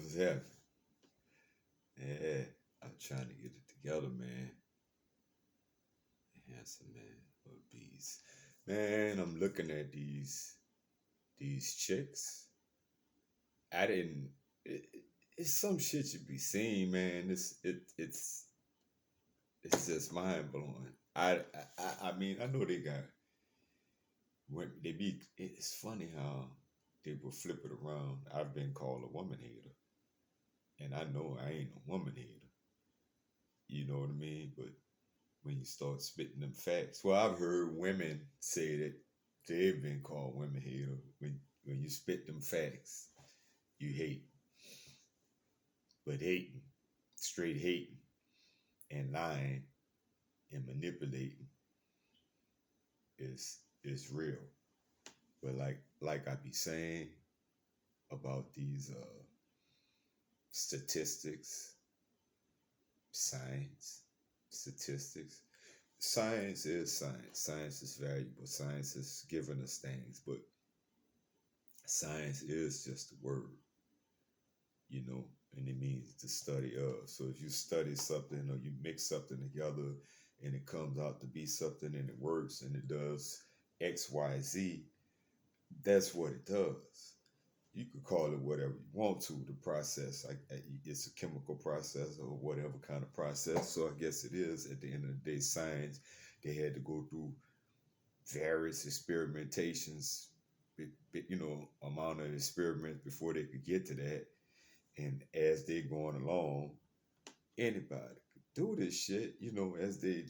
What's happening? Yeah, I'm trying to get it together, man. Handsome man or bees. Man, I'm looking at these chicks. I didn't. It's some shit you be seeing, man. It's just mind blowing. I mean I know they got when they be. It's funny how they will flip it around. I've been called a woman hater, and I know I ain't a woman hater. You know what I mean? But when you start spitting them facts. Well, I've heard women say that they've been called women hater. When you spit them facts, you hate, but hating, straight hating, and lying and manipulating is real. But like I be saying about these statistics, science, statistics. Science is science. Science is valuable. Science is giving us things, but science is just a word, you know, and it means the study of. So if you study something or you mix something together and it comes out to be something and it works and it does X, Y, Z, that's what it does. You could call it whatever you want to. The process, it's a chemical process or whatever kind of process. So I guess it is. At the end of the day, science. They had to go through various experimentations, amount of experiments before they could get to that. And as they going along, anybody could do this shit, as they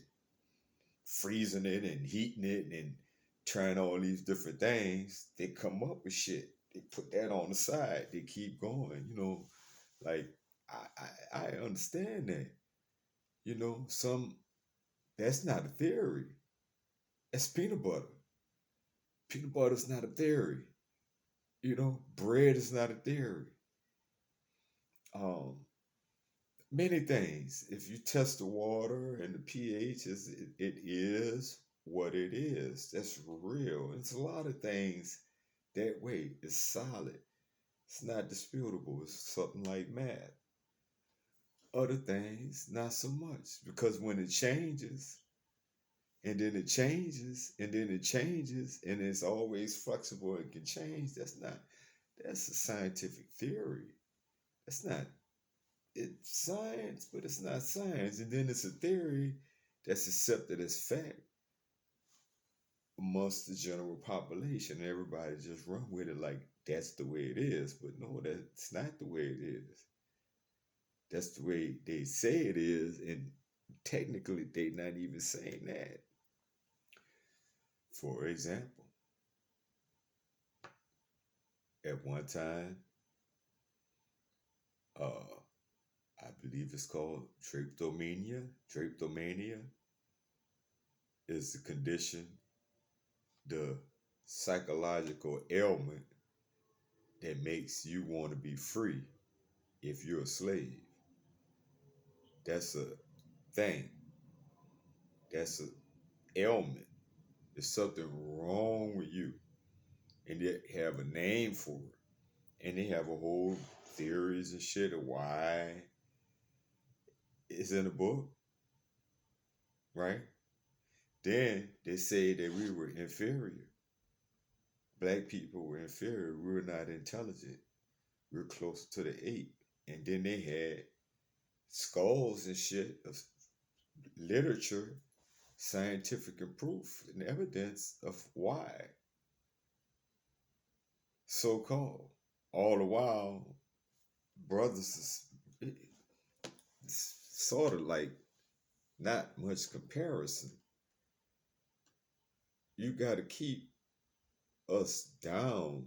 freezing it and heating it and trying all these different things, they come up with shit. They put that on the side. They keep going, like I understand that. Some that's not a theory. That's peanut butter. Peanut butter is not a theory. Bread is not a theory. Um, Many things. If you test the water and the pH, it is what it is. That's real. It's a lot of things that way. It's solid. It's not disputable. It's something like math. Other things, not so much. Because when it changes, and then it changes, and then it changes, and it's always flexible and can change, that's a scientific theory. That's not it's science, but it's not science. And then it's a theory that's accepted as fact amongst the general population. Everybody just run with it like that's the way it is. But no, that's not the way it is. That's the way they say it is, and technically they're not even saying that. For example, at one time, uh, I believe it's called drapetomania. Drapetomania is the condition, the psychological ailment that makes you want to be free if you're a slave. That's a thing. That's an ailment. There's something wrong with you. And they have a name for it. And they have a whole theories and shit of why it's in the book, right? Then they say that we were inferior. Black people were inferior. We were not intelligent. We were closer to the ape. And then they had skulls and shit of literature, scientific and proof and evidence of why, so called. All the while, brothers is it's sort of like not much comparison. You got to keep us down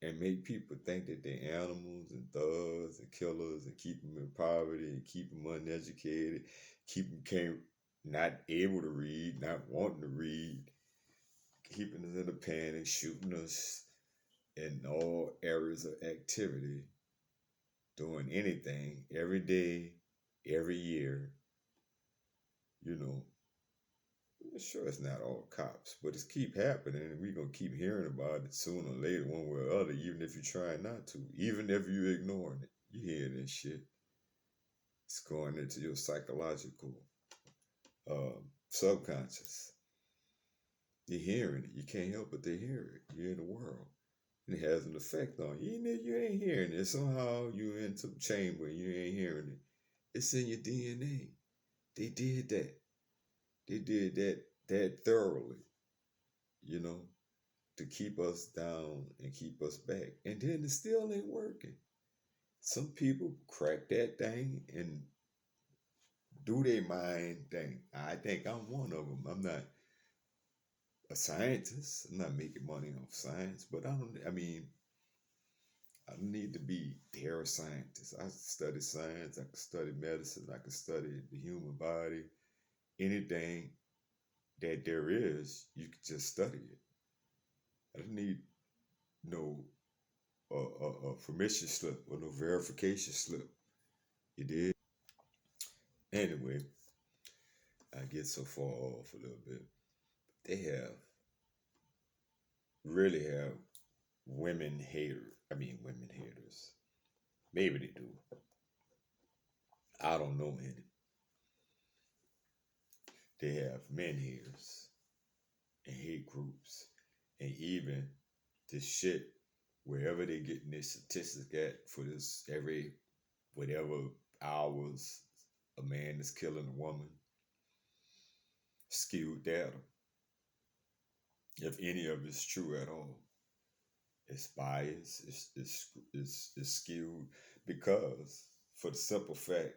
and make people think that they're animals and thugs and killers and keep them in poverty and keep them uneducated, keep them can't, not able to read, not wanting to read, keeping us in the pen and shooting us in all areas of activity, doing anything every day, every year, you know. I'm sure it's not all cops, but it's keep happening and we're gonna keep hearing about it sooner or later, one way or other, even if you're trying not to, even if you're ignoring it. You hear this shit. It's going into your psychological subconscious. You're hearing it. You can't help but to hear it. You're in the world. And it has an effect on you. Even if you ain't hearing it, somehow you're in some chamber and you ain't hearing it. It's in your DNA. They did that. They did that thoroughly, you know, to keep us down and keep us back. And then it still ain't working. Some people crack that thing and do their mind thing. I think I'm one of them. I'm not a scientist. I'm not making money off science, but I mean, I don't need to be their scientist. I study science. I can study medicine. I can study the human body. Anything that there is, you can just study it. I don't need no permission slip or no verification slip. You did. Anyway, I get so far off a little bit. They really have women haters. I mean, women haters. Maybe they do. I don't know any. They have men haters and hate groups, and even this shit wherever they getting their statistics at for this every whatever hours a man is killing a woman, skewed data. If any of it's true at all, it's biased. It's skewed because for the simple fact,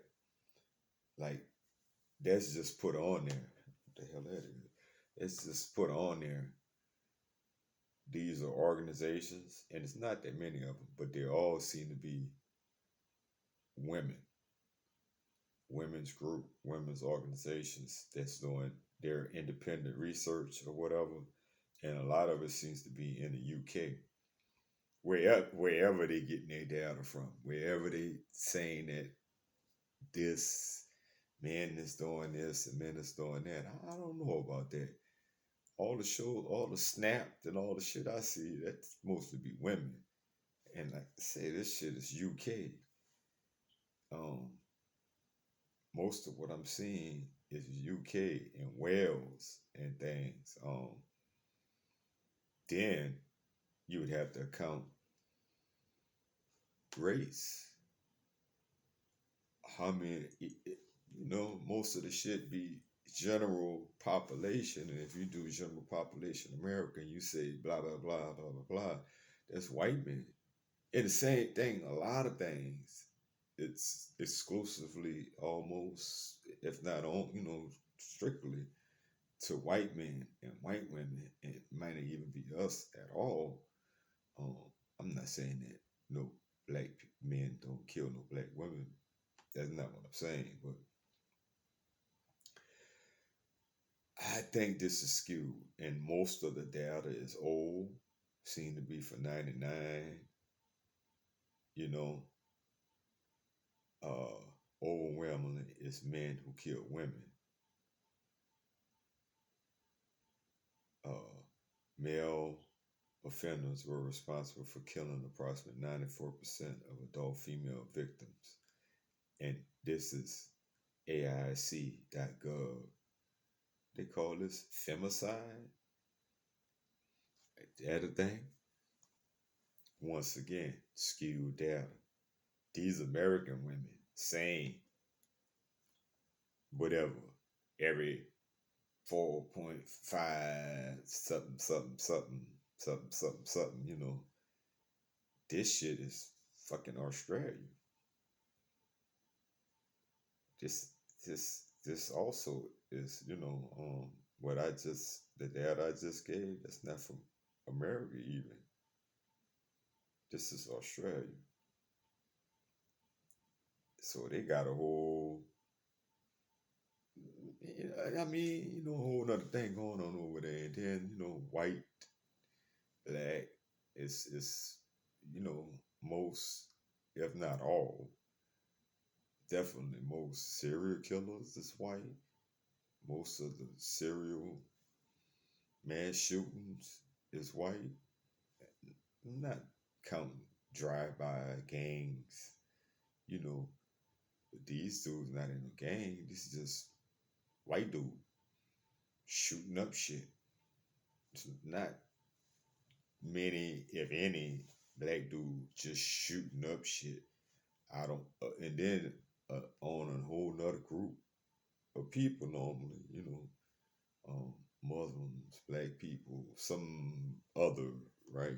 like that's just put on there. What the hell that is? It's just put on there. These are organizations, and it's not that many of them, but they all seem to be women, women's group, women's organizations that's doing their independent research or whatever. And a lot of it seems to be in the UK, wherever they getting their data from, wherever they saying that this men is doing this and men is doing that. I don't know about that. All the shows, all the snapped and all the shit I see, that's mostly be women. And like I say, this shit is UK. Um, most of what I'm seeing is UK and Wales and things. Then you would have to account race. How many? Most of the shit be general population, and if you do general population America, and you say blah blah blah blah blah blah, that's white men. And the same thing, a lot of things, it's exclusively almost, if not on, strictly to white men and white women. It might not even be us at all. Um, I'm not saying that no black men don't kill no black women. That's not what I'm saying. But I think this is skewed, and most of the data is old, seem to be for 99. You know, uh, overwhelmingly, it's men who kill women. Uh, Male offenders were responsible for killing approximately 94% of adult female victims. And this is AIC.gov. They call this femicide. The other thing, once again, skewed data. These American women saying whatever, every 4.5 something, something, something, something, something, something. This shit is fucking Australia. This also is, what the data I just gave, that's not from America even. This is Australia. So they got a whole, a whole other thing going on over there. And then, white, black, is most, if not all, definitely most serial killers is white. Most of the serial mass shootings is white. I'm not counting drive-by gangs you know, but these dudes not in the gang. This is just white dude shooting up shit. It's not many, if any, black dudes just shooting up shit. I don't, and then on a whole nother group of people normally, Muslims, black people, some other, right?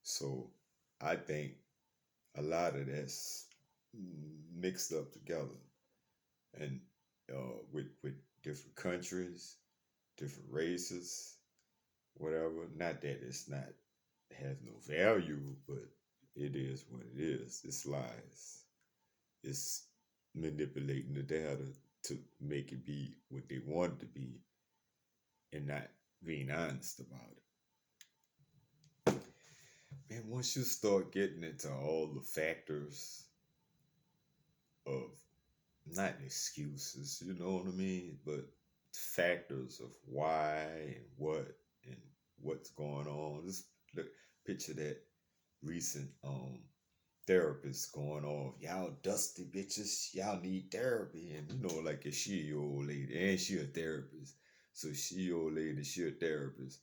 So I think a lot of that's mixed up together, and with different countries, different races, whatever. Not that it's not has no value, but it is what it is. It's lies. It's manipulating the data to make it be what they want it to be, and not being honest about it. Man, once you start getting into all the factors of not excuses, you know what I mean, but factors of why and what's going on. Just look, picture that recent therapist going off. Y'all dusty bitches, y'all need therapy, and like if she your old lady and she a therapist, so she your old lady, she a therapist.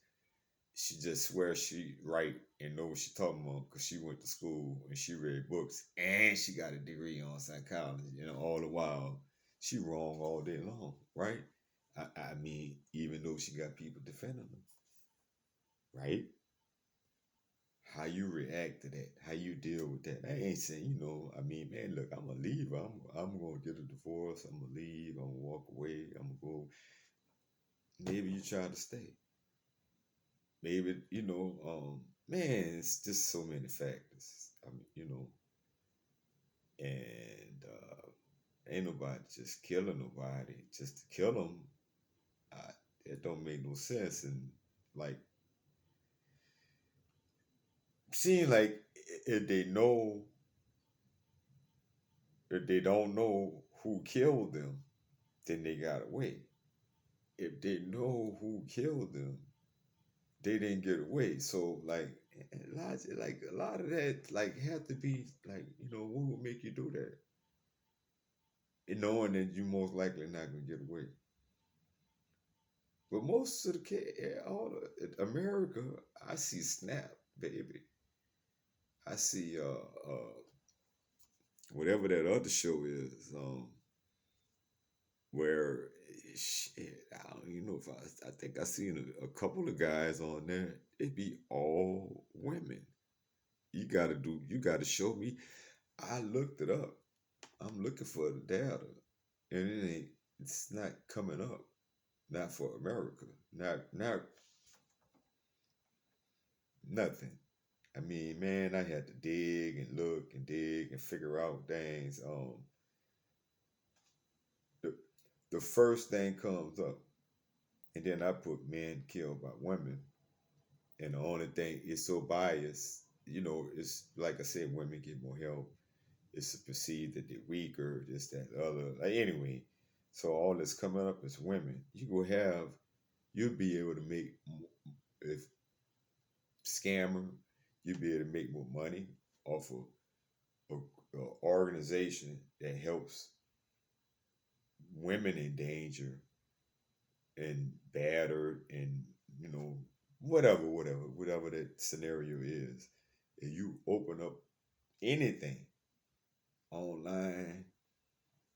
She just swears she right and know what she talking about because she went to school and she read books and she got a degree on psychology. All the while she wrong all day long, right? I mean, even though she got people defending her, right? How you react to that? How you deal with that? I ain't saying, I mean, man, look, I'm gonna leave. I'm gonna get a divorce. I'm gonna leave. I'm gonna walk away. I'm gonna go. Maybe you try to stay. Maybe man, it's just so many factors. I mean, and ain't nobody just killing nobody just to kill them. It don't make no sense. And like, seem like if they know, if they don't know who killed them, then they got away. If they know who killed them, they didn't get away. So a lot of that like have to be like, what would make you do that? And knowing that you most likely not gonna get away. But most of the all of America, I see Snap, baby. I see whatever that other show is, where shit, I don't even know if I think I seen a couple of guys on there. It be all women. You gotta show me. I looked it up. I'm looking for the data, and it's not coming up. Not for America. Not nothing. I mean, man, I had to dig and look and dig and figure out things. The, the first thing comes up, and then I put men killed by women, and the only thing is so biased. It's like I said, women get more help. It's perceived that they're weaker, this, that, other. Like, anyway, so all that's coming up is women. You'll be able to make, if scammer, you'll be able to make more money off of a organization that helps women in danger and battered and whatever that scenario is. If you open up anything online,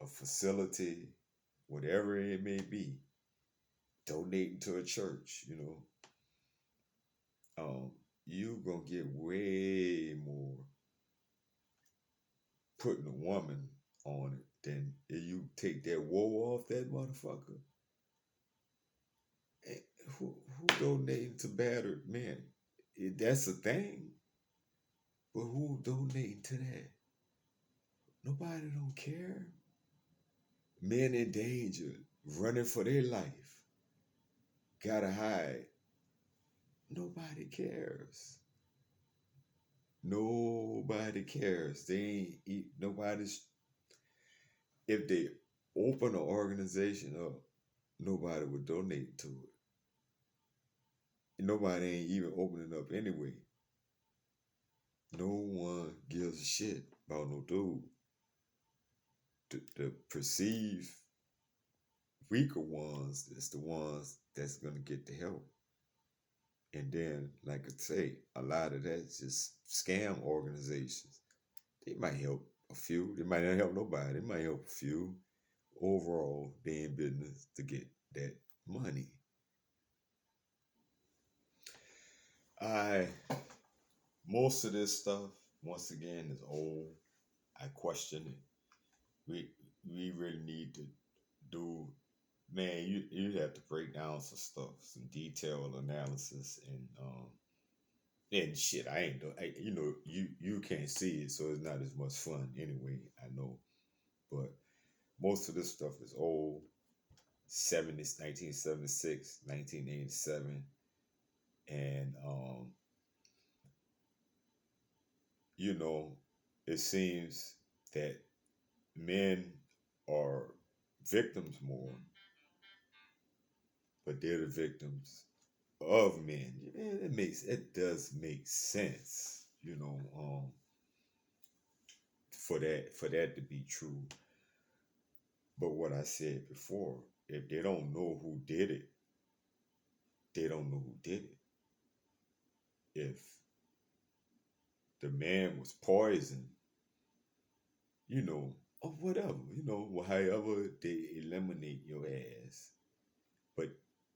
a facility, whatever it may be, donating to a church, um, you gonna get way more putting a woman on it than if you take that woe off that motherfucker. Eh, who donating to battered men? That's a thing, but who donating to that? Nobody don't care. Men in danger, running for their life, gotta hide. Nobody cares. Nobody cares. They ain't eat. Nobody's. If they open an organization up, nobody would donate to it. Nobody ain't even opening up anyway. No one gives a shit about no dude. the perceived weaker ones is the ones that's gonna get the help. And then, like I say, a lot of that's just scam organizations. They might help a few. They might not help nobody. They might help a few. Overall, they in business to get that money. I Most of this stuff, once again, is old. I question it. We we really need to do, man. You have to break down some stuff, some detailed analysis, and shit. I ain't do. You can't see it, so it's not as much fun anyway. I know, but most of this stuff is old. 70s, 1976, 1987, and you know, it seems that men are victims more, but they're the victims of men. And it does make sense, for that to be true. But what I said before, if they don't know who did it, they don't know who did it. If the man was poisoned, or whatever, however they eliminate your ass, but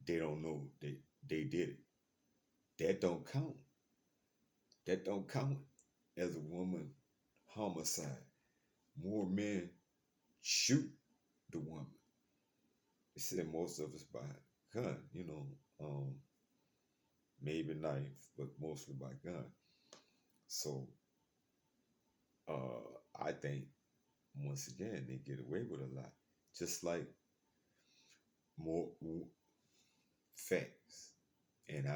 they don't know they did it. That don't count. That don't count as a woman homicide. More men shoot the woman. They said most of us by gun, maybe knife, but mostly by gun. So I think once again they get away with a lot. Just like more facts. And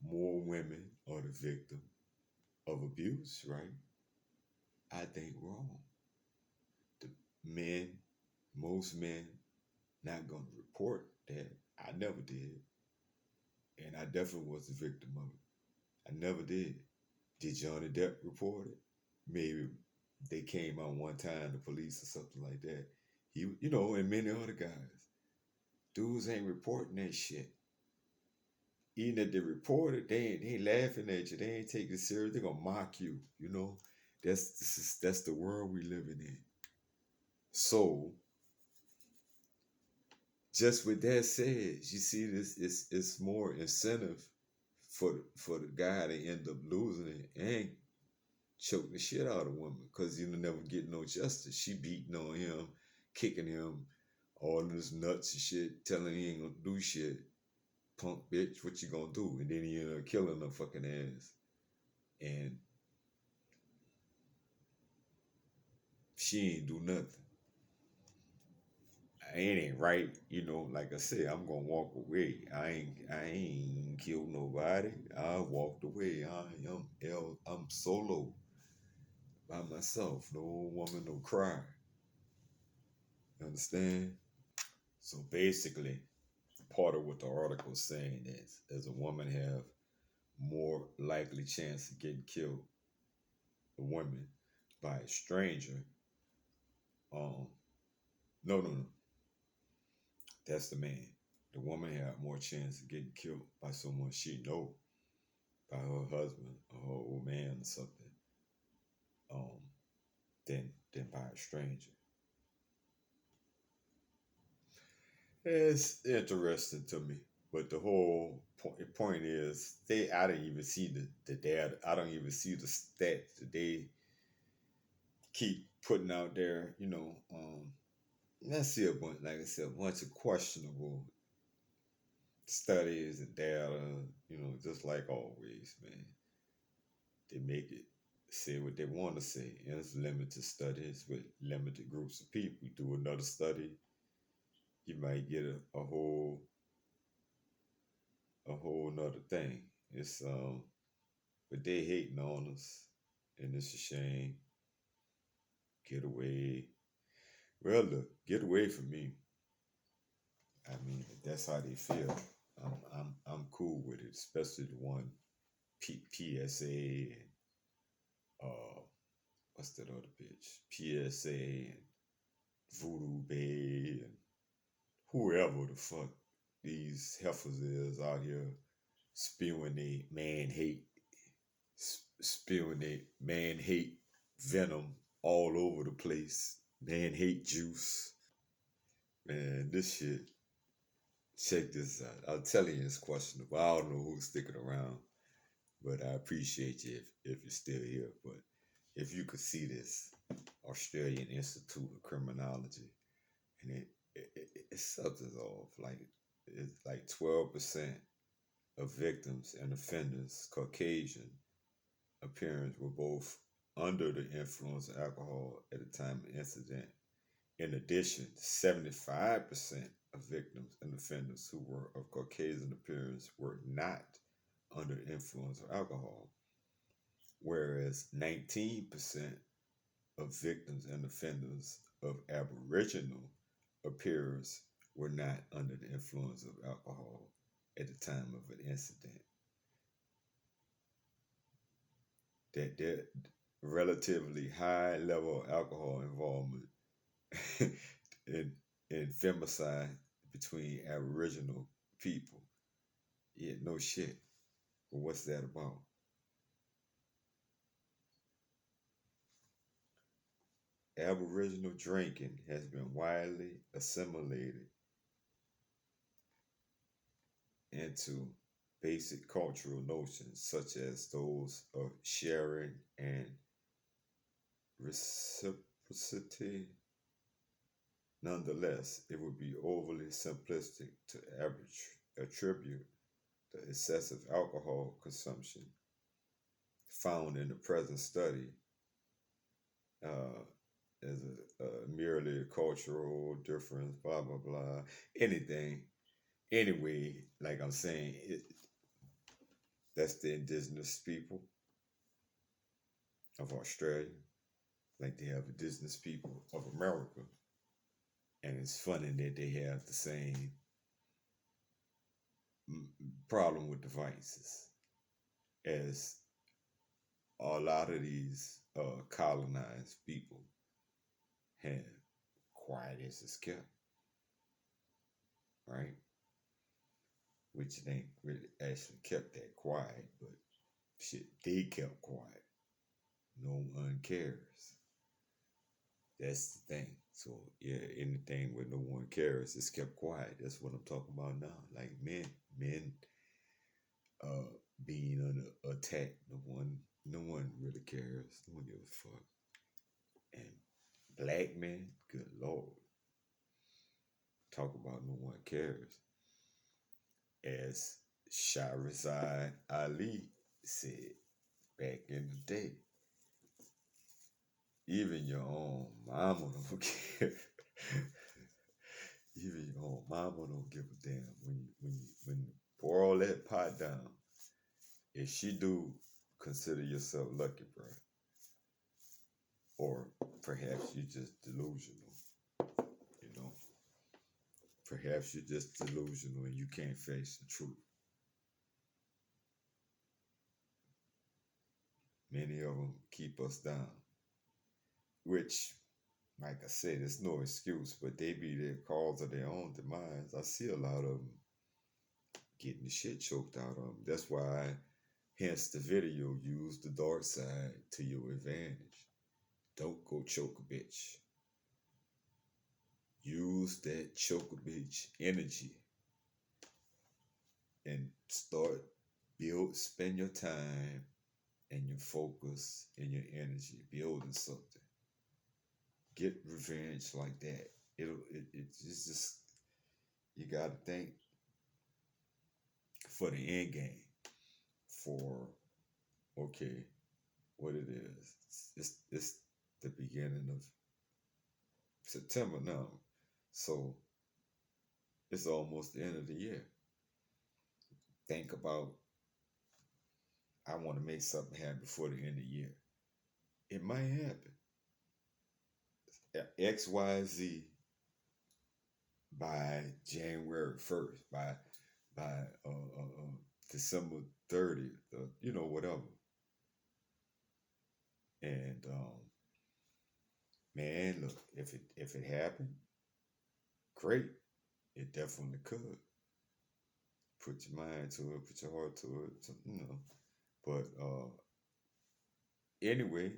more women are the victim of abuse, right? I think wrong. The men, most men, not gonna report that. I never did, and I definitely was the victim of it. I never did. Did Johnny Depp report it? Maybe they came out one time, the police or something like that. And many other guys, dudes ain't reporting that shit. Even if they report it, they ain't laughing at you. They ain't taking it serious. They gonna mock you. That's the world we living in. So, just with that said, you see this, it's more incentive for the guy to end up losing it and choke the shit out of woman because you never get no justice. She beating on him, kicking him, all this nuts and shit, telling he ain't gonna do shit. Punk bitch, what you gonna do? And then he end up killing her fucking ass. And she ain't do nothing. It ain't right, like I said, I'm gonna walk away. I ain't killed nobody. I walked away. I'm solo by myself. No woman, no cry. You understand? So basically, part of what the article is saying is, does a woman have more likely chance of getting killed, a woman, by a stranger? Um, no. That's the man. The woman had more chance of getting killed by someone she know, by her husband or her old man or something, um, than by a stranger. It's interesting to me, but the whole point is, I didn't even see the data. I don't even see the stats that they keep putting out there. I see a bunch, like I said, a bunch of questionable studies and data. Just like always, man. They make it say what they want to say. And it's limited studies with limited groups of people. You do another study, you might get a whole nother thing. It's but they hating on us, and it's a shame. Get away. Well, look, get away from me. I mean, if that's how they feel, I'm cool with it. Especially the one PSA and what's that other bitch? PSA and Voodoo Bay and whoever the fuck these heifers is out here spewing they man hate, spewing they man hate venom all over the place. Man hate juice. Man, this shit. Check this out. I'm telling you, it's questionable. I don't know who's sticking around, but I appreciate you if you're still here. But if you could see this Australian Institute of Criminology, and it's something's off. Like it's like 12% of victims and offenders, Caucasian appearance, were both under the influence of alcohol at the time of the incident. In addition, 75% of victims and offenders who were of Caucasian appearance were not under the influence of alcohol, whereas 19% of victims and offenders of Aboriginal appearance were not under the influence of alcohol at the time of an incident. That relatively high level of alcohol involvement in femicide between Aboriginal people. Yeah, no shit. But what's that about? Aboriginal drinking has been widely assimilated into basic cultural notions such as those of sharing and reciprocity. Nonetheless, it would be overly simplistic to attribute the excessive alcohol consumption found in the present study uh, as a merely a cultural difference, blah, blah, blah, anything. Anyway, like I'm saying, that's the indigenous people of Australia, like they have indigenous people of America. And it's funny that they have the same problem with devices as a lot of these colonized people have. Quiet as it's kept, right? Which it ain't really actually kept that quiet, but shit, they kept quiet. No one cares. That's the thing. So yeah, anything where no one cares is kept quiet. That's what I'm talking about now. Like men, uh, being under attack. No one really cares. No one gives a fuck. And black men, good lord, talk about no one cares. As Shahrazad Ali said back in the day, even your own mama don't care. Even your own mama don't give a damn when you boil that pot down. If she do, consider yourself lucky, bro. Or perhaps you're just delusional. You know, perhaps you're just delusional and you can't face the truth. Many of them keep us down, which, like I said, it's no excuse, but they be the cause of their own demise. I see a lot of them getting the shit choked out of them. That's why, hence the video, use the dark side to your advantage. Don't go choke a bitch. Use that choke a bitch energy and spend your time and your focus and your energy building something. Get revenge like that. It's just, you gotta think for the end game. For, okay, what it is. It's the beginning of September now. So it's almost the end of the year. Think about, I want to make something happen before the end of the year. It might happen. XYZ by January 1st, by December 30th, whatever. And Man, look, if it happened, great. It definitely could. Put your mind to it, put your heart to it, But anyway,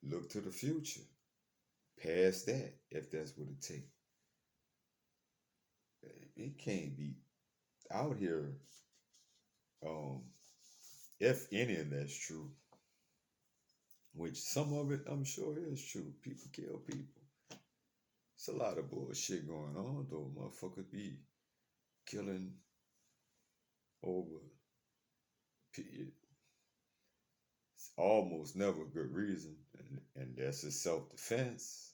look to the future. Past that, if that's what it takes. It can't be out here. Um, if any of that's true, which some of it I'm sure is true. People kill people. It's a lot of bullshit going on though. Motherfuckers be killing over. It's almost never a good reason, and that's a self defense.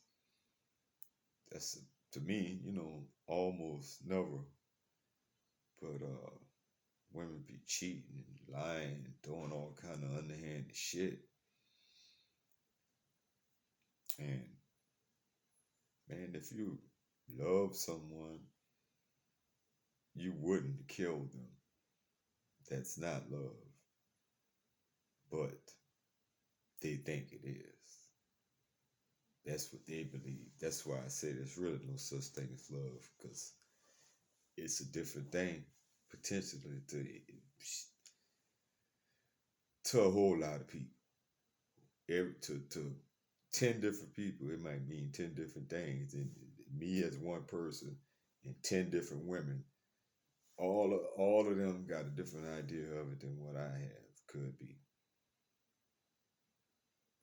That's to me, almost never. But women be cheating and lying and doing all kind of underhanded shit. And man, if you love someone, you wouldn't kill them. That's not love, but they think it is. That's what they believe. That's why I say there's really no such thing as love, because it's a different thing potentially to a whole lot of people. To 10 different people, it might mean 10 different things. And me as one person and 10 different women, all of them got a different idea of it than what I have could be.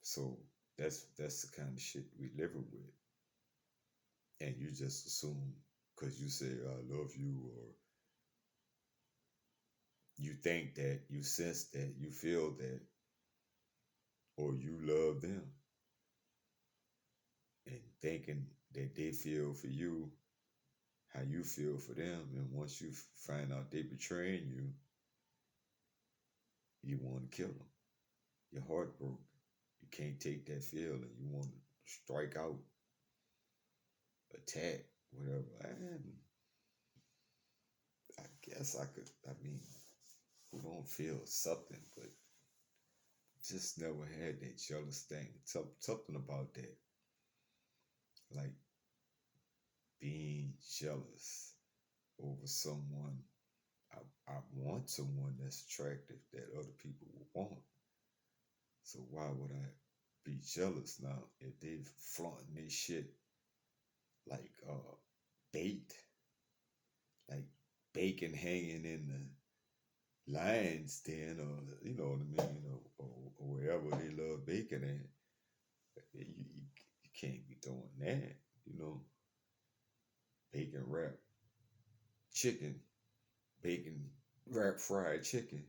So that's the kind of shit we living with, and you just assume because you say I love you, or you think that, you sense that, you feel that, or you love them, and thinking that they feel for you how you feel for them, and once you find out they betraying you, you want to kill them. Your heart broke. You can't take that feeling. You want to strike out, attack, whatever. I guess I could. I mean, who don't feel something, but just never had that jealous thing. Something about that, like being jealous over someone. I want someone that's attractive that other people will want. So why would I be jealous now if they flaunting this shit like bait, like bacon hanging in the lion's den, or you know what I mean, or wherever they love bacon at. You can't be doing that, you know. Bacon wrap chicken, bacon wrap fried chicken.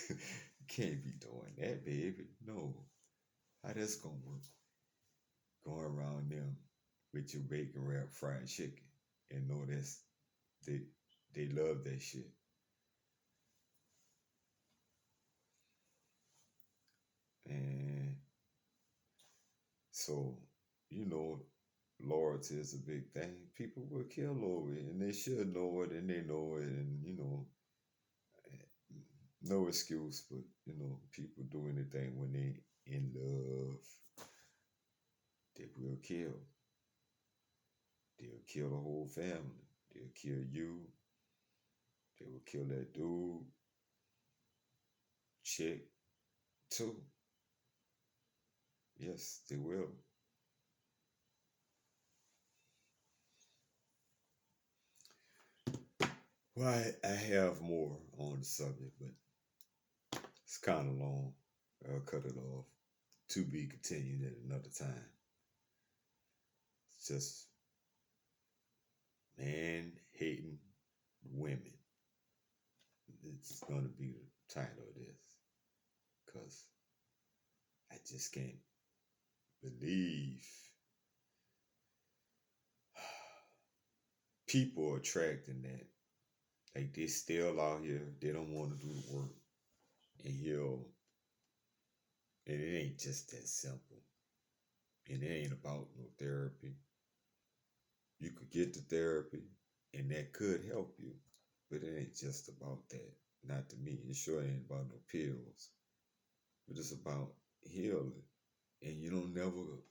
You can't be doing that, baby. No. How that's gonna work? Going around them with your bacon wrap fried chicken and know that's they they love that shit. And so, you know, loyalty is a big thing. People will kill over it, and they should know it, and they know it, and no excuse. But people do anything when they in love. They will kill. They'll kill the whole family. They'll kill you. They will kill that dude, chick, too. Yes, they will. Well, I have more on the subject, but it's kind of long. I'll cut it off. To be continued at another time. It's just man hating women. It's going to be the title of this, because I just can't believe people are attracting that. Like, they still out here. They don't want to do the work. And and it ain't just that simple. And it ain't about no therapy. You could get the therapy, and that could help you. But it ain't just about that. Not to me. It sure ain't about no pills. But it's about healing. and you don't never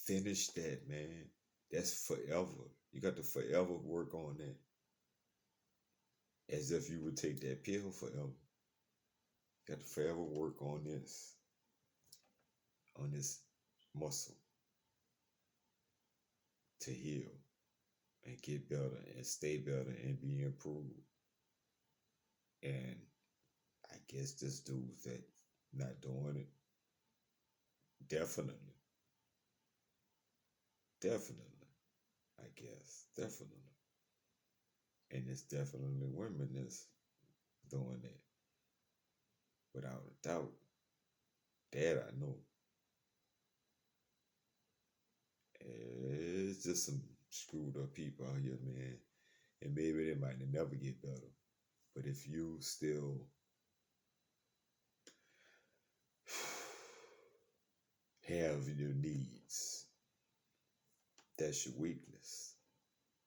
finish that, man. That's forever. You got to forever work on that, as if you would take that pill forever. You got to forever work on this muscle to heal and get better and stay better and be improved. And I guess this dude's that not doing it. Definitely. Definitely. I guess. Definitely. And it's definitely women that's doing that. Without a doubt. That I know. It's just some screwed up people out here, man. And maybe they might never get better. But if you still have your needs, that's your weakness.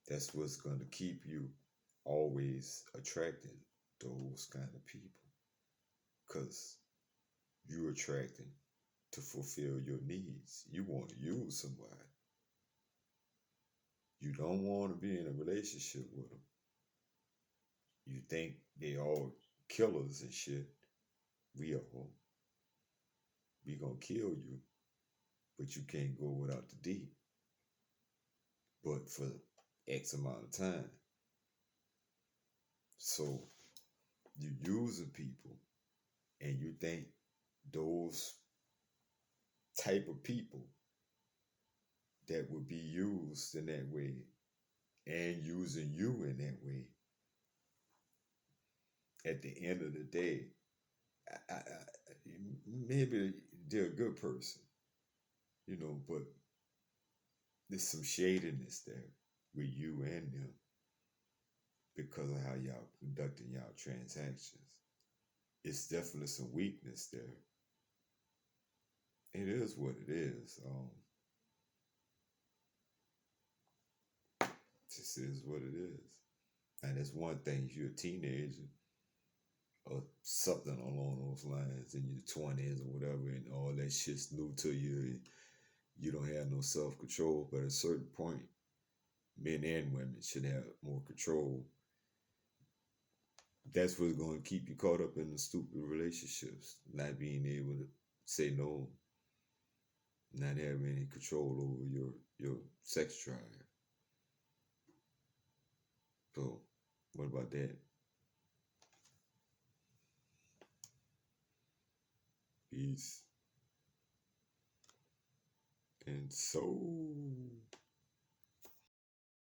That's what's going to keep you always attracting those kind of people. Because you're attracting to fulfill your needs. You want to use somebody. You don't want to be in a relationship with them. You think they all killers and shit. We are. We gonna kill you, but you can't go without the D. But for X amount of time. So you using people and you think those type of people that would be used in that way and using you in that way, at the end of the day, maybe they're a good person, but there's some shadiness there with you and them because of how y'all conducting y'all transactions. It's definitely some weakness there. It is what it is. Just is what it is. And it's one thing if you're a teenager or something along those lines in your 20s or whatever, and all that shit's new to you, and you don't have no self control. But at a certain point, men and women should have more control. That's what's going to keep you caught up in the stupid relationships, not being able to say no, not having any control over your sex drive. So, what about that? Peace and soul.